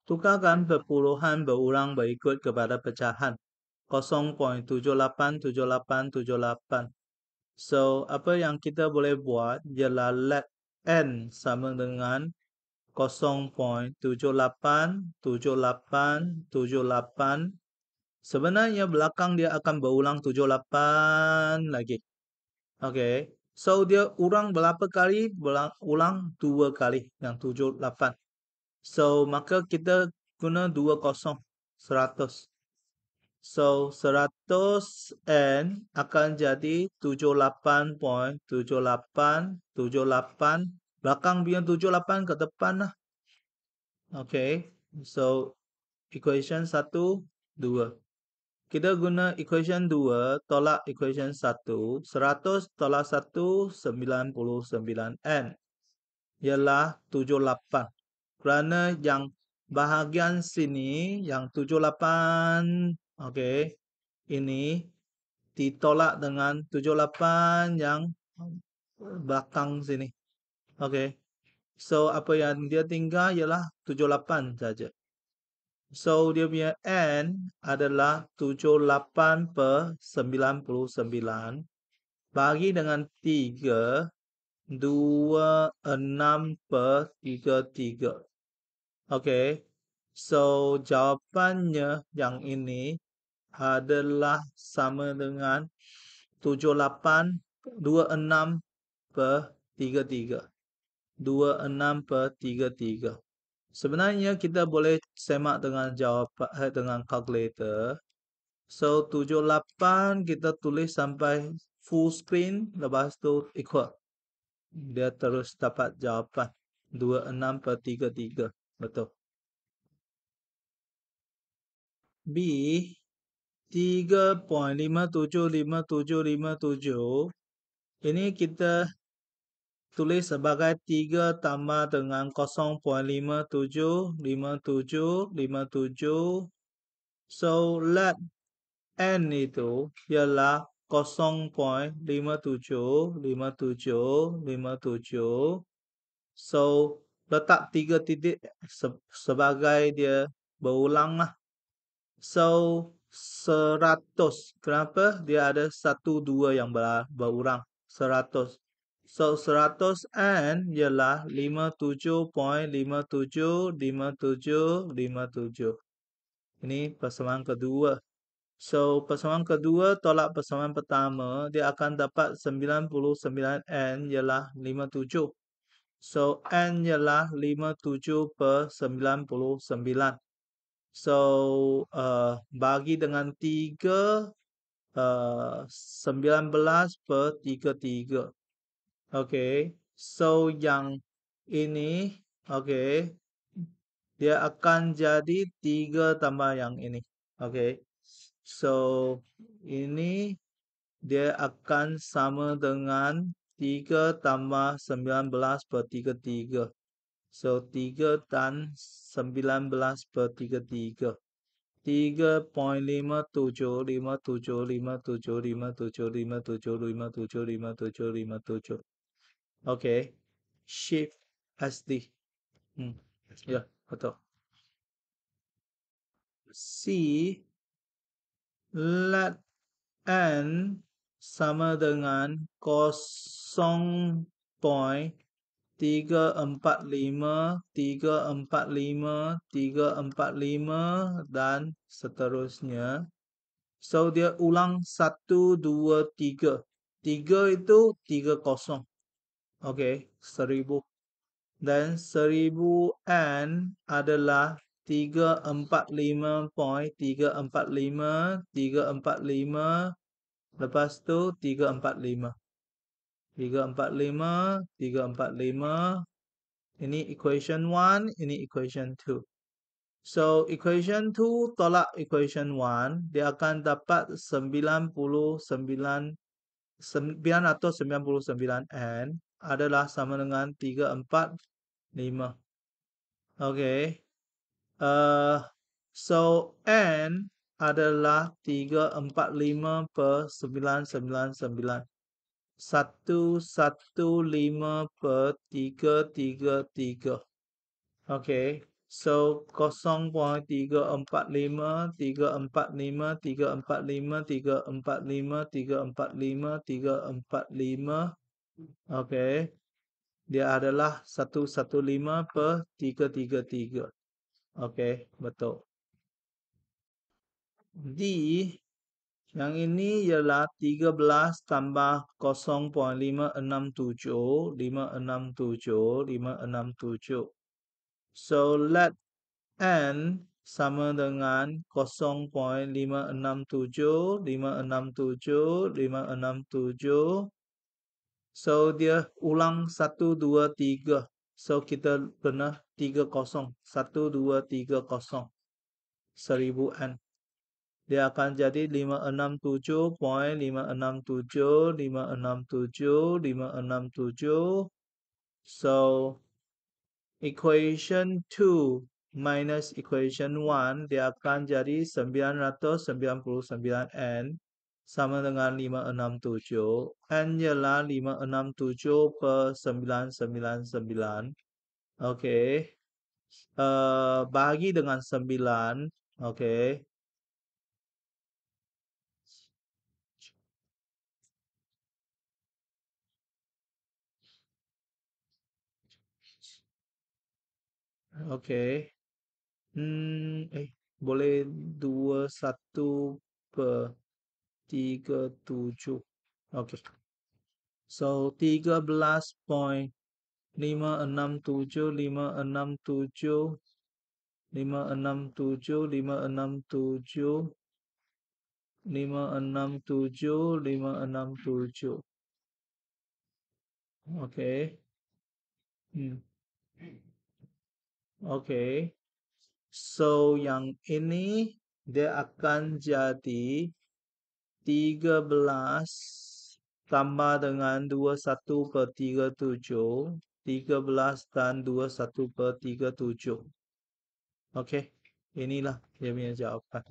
Tukarkan perpuluhan berulang berikut kepada pecahan 0.787878. So, apa yang kita boleh buat ialah let n sama dengan 0.787878. Sebenarnya belakang dia akan berulang 78 lagi. Okey. So, dia ulang berapa kali? Ulang 2 kali yang 78. So, maka kita guna 20, 100. So, 100 N akan jadi 78.7878. Belakang punya 78 ke depan lah. Okay. So, equation 1, 2. Kita guna equation 2 tolak equation 1. 100 tolak 1, 99 N. Ialah 78. Kerana yang bahagian sini, yang 78, okey, ini ditolak dengan 78 yang belakang sini. Okey. So, apa yang dia tinggal ialah 78 saja. So, dia punya N adalah 78/99 bagi dengan 3, 26/33. Okey. So, jawapannya yang ini adalah sama dengan 26/33. 26/33. Sebenarnya kita boleh semak dengan jawapan dengan kalkulator. So, 78 kita tulis sampai full screen, lepas tu equal. Dia terus dapat jawapan 26/33. Betul. B 3.575757. Ini kita tulis sebagai 3 tambah dengan 0.575757. So, let N itu ialah 0.575757. So, letak 3 titik sebagai dia berulang lah. So, 100. Kenapa? Dia ada 1, 2 yang berulang. 100. So, 100 N ialah 57.575757. Ini persamaan kedua. So, persamaan kedua tolak persamaan pertama, dia akan dapat 99 N ialah 57. So, N ialah 57/99. So, bagi dengan 3, 19/33. Okey. So, yang ini, okey, dia akan jadi 3 tambah yang ini. Okey. So, ini dia akan sama dengan 3 tambah 19/33. So, 3 dan 19/33. 3.575757575757575757. Okay. Shift SD. Ya, betul. C, let N sama dengan 0.345 dan seterusnya. So, dia ulang 1, 2, 3. 3 itu 30. Okey, 1000. Dan 1000 N adalah 345.345. Lepas tu 345. 345. Ini equation 1, ini equation 2. So, equation 2 tolak equation 1, dia akan dapat 999 N adalah sama dengan 345. Okay. So, N adalah 345/999. 115/333. Okay. So 0.345, 345, 345, 345, 345, 345. Okey. Dia adalah 115/333. Okey, betul. D yang ini ialah 13 tambah 0.567, 567, 567. So let N sama dengan 0.567, 567, 567. So dia ulang 1, 2, 3. So kita kena 30. 1, 2, 3, 0. 1000 N. Dia akan jadi 567.567, 567, 567. So equation 2 minus equation 1 dia akan jadi 999 N sama dengan 567. N ialah 567/999. Okey. Bahagi dengan 9. Okey. Okey. Boleh 21/37. Okey. So 13.567, 567, 567, 567, 567, 567. Okey. Okey. So yang ini dia akan jadi 13 tambah dengan 21/37. 13 dan 21/37. Okey. Inilah dia punya jawapan.